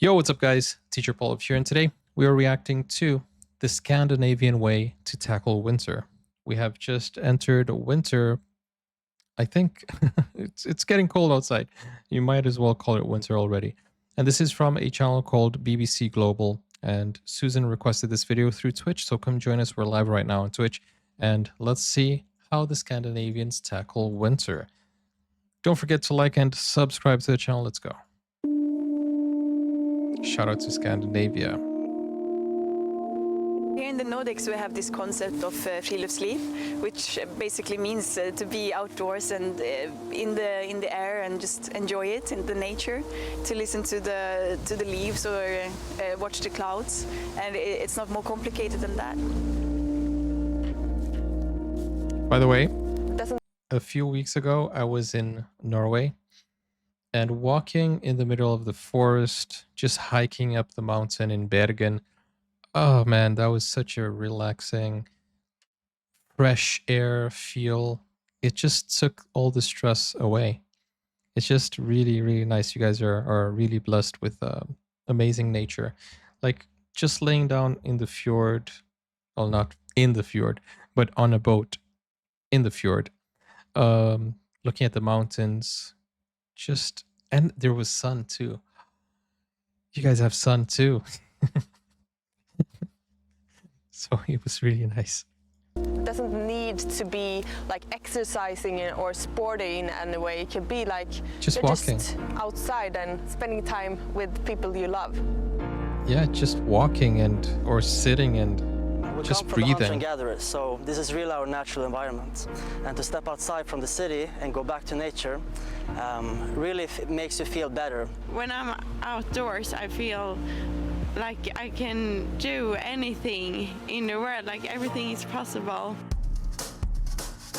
Yo, what's up guys? Teacher Paul here, and today we are reacting to the Scandinavian way to tackle winter. We have just entered winter. I think it's getting cold outside. You might as well call it winter already. And this is from a channel called BBC Global, and Susan requested this video through Twitch, so come join us. We're live right now on Twitch, and let's see how the Scandinavians tackle winter. Don't forget to like and subscribe to the channel. Let's go. Shout out to Scandinavia. Here in the Nordics we have this concept of friluftsliv, which basically means to be outdoors and in the air and just enjoy it in the nature, to listen to the leaves or watch the clouds, and it's not more complicated than that. By the way, a few weeks ago I was in Norway, and walking in the middle of the forest, just hiking up the mountain in Bergen. Oh man, that was such a relaxing, fresh air feel. It just took all the stress away. It's just really, really nice. You guys are really blessed with amazing nature. Like just laying down in the fjord, well, not in the fjord, but on a boat in the fjord, looking at the mountains, and there was sun too. You guys have sun too. So it was really nice. It doesn't need to be like exercising or sporting in any way. It could be like just walking, just outside and spending time with people you love. Yeah, just walking or sitting and just breathing. Hunter and gatherers, so this is really our natural environment, and to step outside from the city and go back to nature really makes you feel better. When I'm outdoors, I feel like I can do anything in the world, like everything is possible.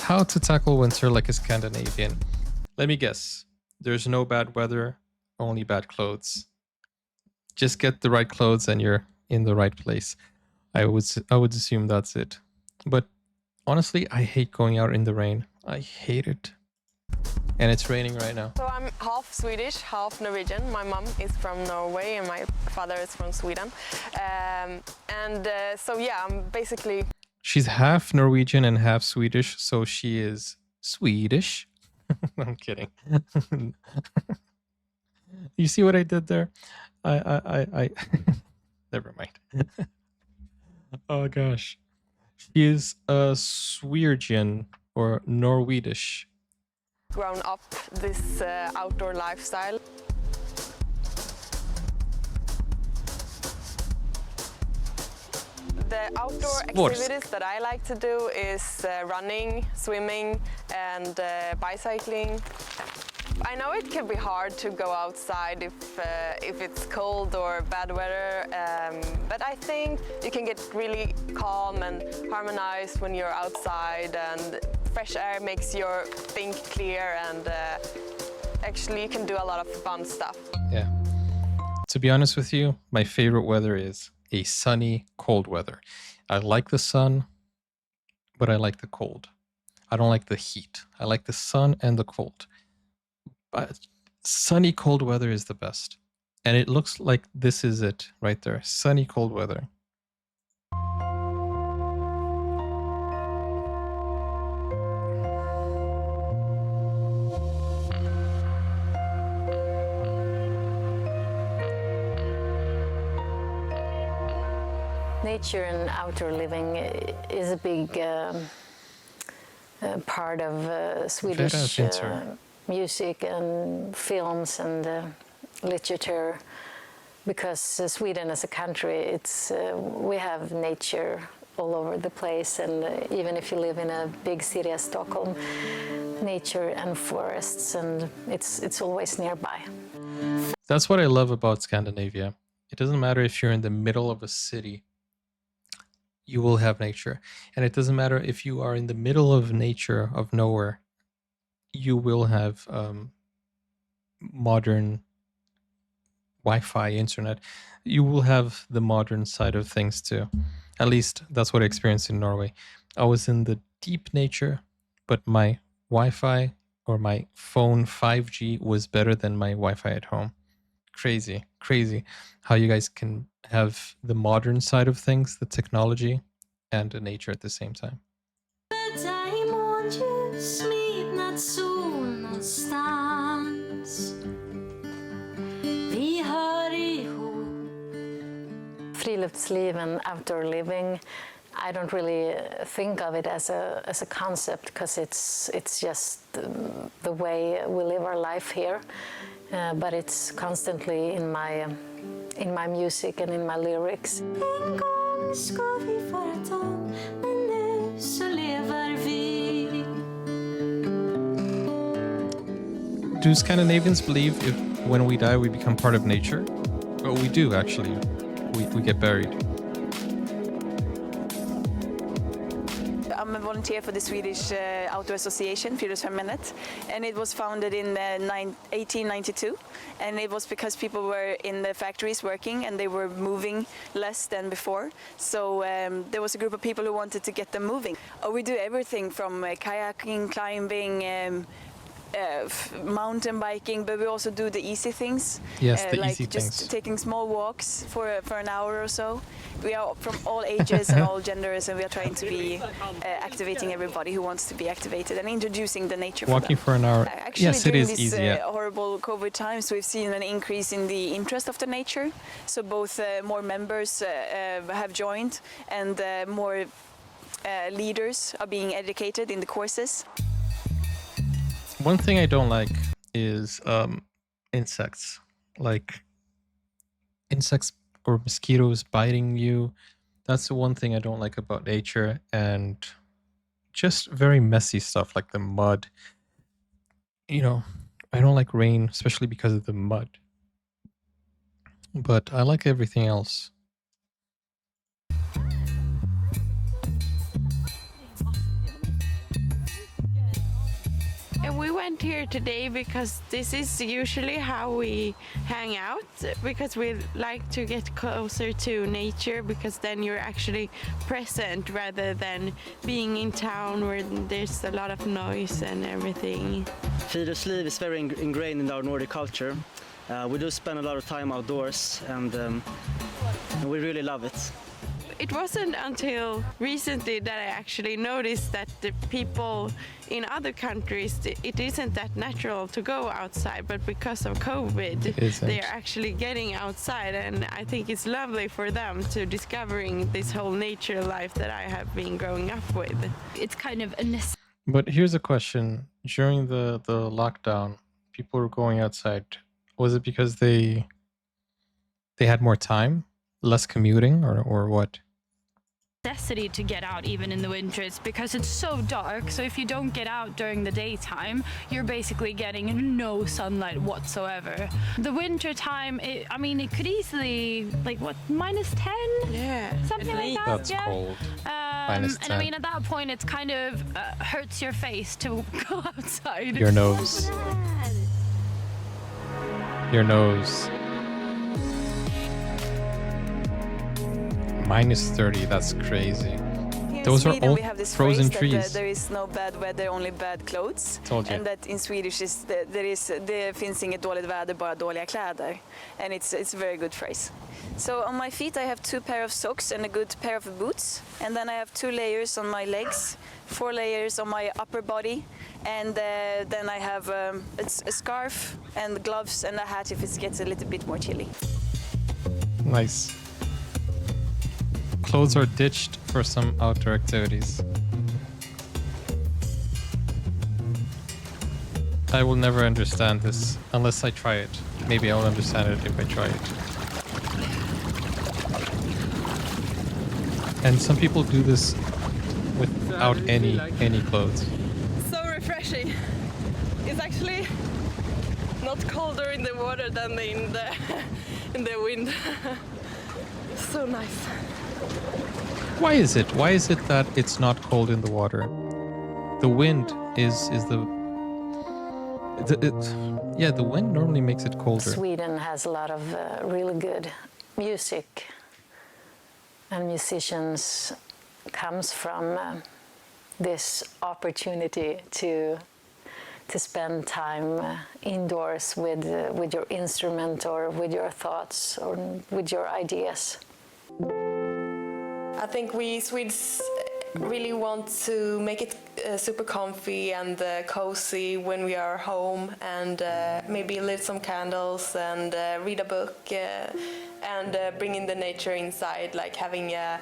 How to tackle winter like a Scandinavian? Let me guess. There's no bad weather, only bad clothes. Just get the right clothes and you're in the right place. I would assume that's it. But honestly, I hate going out in the rain. I hate it. And it's raining right now. So I'm half Swedish, half Norwegian. My mom is from Norway and my father is from Sweden. So yeah, I'm basically... She's half Norwegian and half Swedish, so she is Swedish. I'm kidding. You see what I did there? I never mind. Oh gosh. She is a Sweargian or Norwedish. Grown up this outdoor lifestyle. The outdoor activities that I like to do is running, swimming and bicycling. I know it can be hard to go outside if it's cold or bad weather, but I think you can get really calm and harmonized when you're outside, and fresh air makes your think clear, and actually you can do a lot of fun stuff. Yeah. To be honest with you, my favorite weather is a sunny, cold weather. I like the sun, but I like the cold. I don't like the heat. I like the sun and the cold. But sunny, cold weather is the best. And it looks like this is it right there. Sunny, cold weather. Nature and outdoor living is a big part of Swedish music and films and literature, because Sweden as a country, we have nature all over the place, and even if you live in a big city as Stockholm, nature and forests, and it's always nearby. That's what I love about Scandinavia. It doesn't matter if you're in the middle of a city, you will have nature. And it doesn't matter if you are in the middle of nature, of nowhere, you will have modern Wi-Fi, internet. You will have the modern side of things too. At least that's what I experienced in Norway. I was in the deep nature, but my Wi-Fi or my phone 5G was better than my Wi-Fi at home. crazy, crazy how you guys can have the modern side of things, the technology, and the nature at the same time. Friluftsliv and outdoor living, I don't really think of it as a concept, because it's just the way we live our life here. But it's constantly in my music and in my lyrics. Do Scandinavians believe if when we die we become part of nature? Oh, we do actually. We get buried. I'm a volunteer for the Swedish Outdoor Association, Friluftsfrämjandet, and it was founded in 1892. And it was because people were in the factories working and they were moving less than before. So there was a group of people who wanted to get them moving. We do everything from kayaking, climbing, mountain biking, but we also do the easy things. Yes, the like easy just things. taking small walks for an hour or so. We are from all ages and all genders, and we are trying to be activating everybody who wants to be activated and introducing the nature. Walking for an hour. Actually, yes, it during is these easy. Yeah. horrible COVID times, we've seen an increase in the interest of the nature. So both more members have joined, and more leaders are being educated in the courses. One thing I don't like is insects, like insects or mosquitoes biting you. That's the one thing I don't like about nature, and just very messy stuff like the mud. You know, I don't like rain, especially because of the mud. But I like everything else. And we went here today because this is usually how we hang out, because we like to get closer to nature, because then you're actually present rather than being in town where there's a lot of noise and everything. Friluftsliv is very ingrained in our Nordic culture. We do spend a lot of time outdoors, and we really love it. It wasn't until recently that I actually noticed that the people in other countries, it isn't that natural to go outside, but because of COVID, they're actually getting outside, and I think it's lovely for them to discovering this whole nature life that I have been growing up with. It's kind of a necessity. But here's a question. During the lockdown, people were going outside. Was it because they had more time, less commuting, or what? Necessity to get out even in the winters, because it's so dark. So if you don't get out during the daytime, you're basically getting no sunlight whatsoever. The winter time, I mean, it could easily, like, what, -10? Yeah, something like that. That's yeah. cold. And I mean, at that point, it's kind of hurts your face to go outside. Your nose. Your nose. -30, that's crazy. Those are all we have this frozen phrase trees. that there is no bad weather, only bad clothes. Told you. And that in Swedish is det finns inget dåligt väder, bara dåliga kläder. And it's a very good phrase. So on my feet I have 2 pair of socks and a good pair of boots. And then I have 2 layers on my legs, 4 layers on my upper body. And then I have a scarf and gloves and a hat if it gets a little bit more chilly. Nice. Clothes are ditched for some outdoor activities. I will never understand this unless I try it. Maybe I'll understand it if I try it. And some people do this without any clothes. So refreshing. It's actually not colder in the water than in the wind. So nice. Why is it? Why is it that it's not cold in the water? The wind is the wind normally makes it colder. Sweden has a lot of really good music, and musicians comes from this opportunity to to spend time indoors with your instrument or with your thoughts or with your ideas. I think we Swedes really want to make it super comfy and cozy when we are home, and maybe lit some candles and read a book and bring in the nature inside, like having a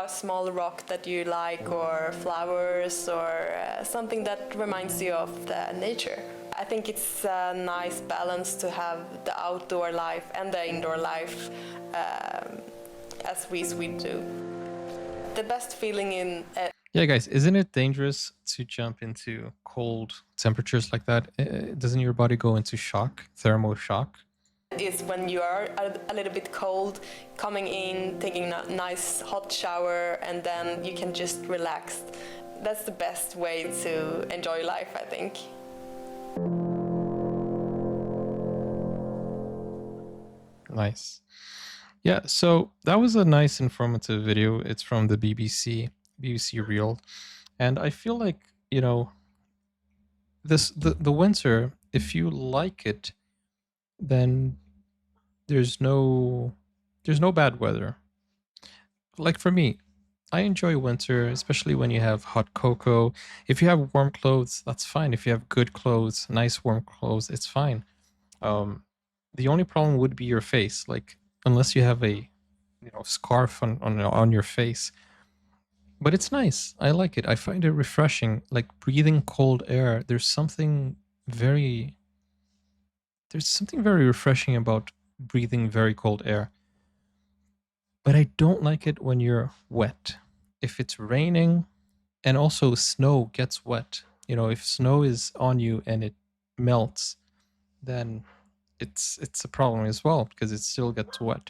small rock that you like, or flowers, or something that reminds you of the nature. I think it's a nice balance to have the outdoor life and the indoor life as we Swedes do. The best feeling in yeah, guys, isn't it dangerous to jump into cold temperatures like that? Doesn't your body go into shock, thermo shock? Is when you are a little bit cold, coming in, taking a nice hot shower, and then you can just relax. That's the best way to enjoy life, I think. Nice. Yeah, so that was a nice informative video. It's from the BBC Reel. And I feel like, you know, the winter, if you like it, then there's no bad weather. Like for me, I enjoy winter, especially when you have hot cocoa. If you have warm clothes, that's fine. If you have good clothes, nice warm clothes, it's fine. The only problem would be your face. Like, unless you have a scarf on your face. But it's nice. I like it. I find it refreshing. Like breathing cold air. There's something very refreshing about breathing very cold air. But I don't like it when you're wet. If it's raining, and also snow gets wet. You know, if snow is on you and it melts, then it's a problem as well, because it still gets wet.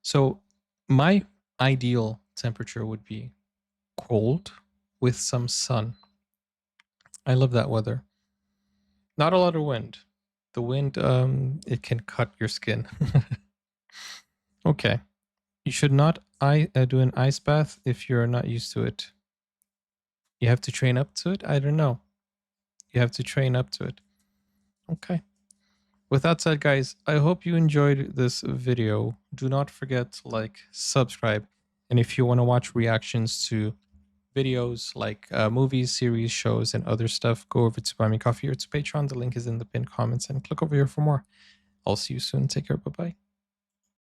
So my ideal temperature would be cold with some sun. I love that weather. Not a lot of wind. The wind, it can cut your skin. Okay. You should not do an ice bath if you're not used to it. You have to train up to it? I don't know. You have to train up to it. Okay. With that said, guys, I hope you enjoyed this video. Do not forget to like, subscribe, and if you want to watch reactions to videos like movies, series, shows, and other stuff, go over to Buy Me Coffee or to Patreon. The link is in the pinned comments, and click over here for more. I'll see you soon. Take care. Bye-bye.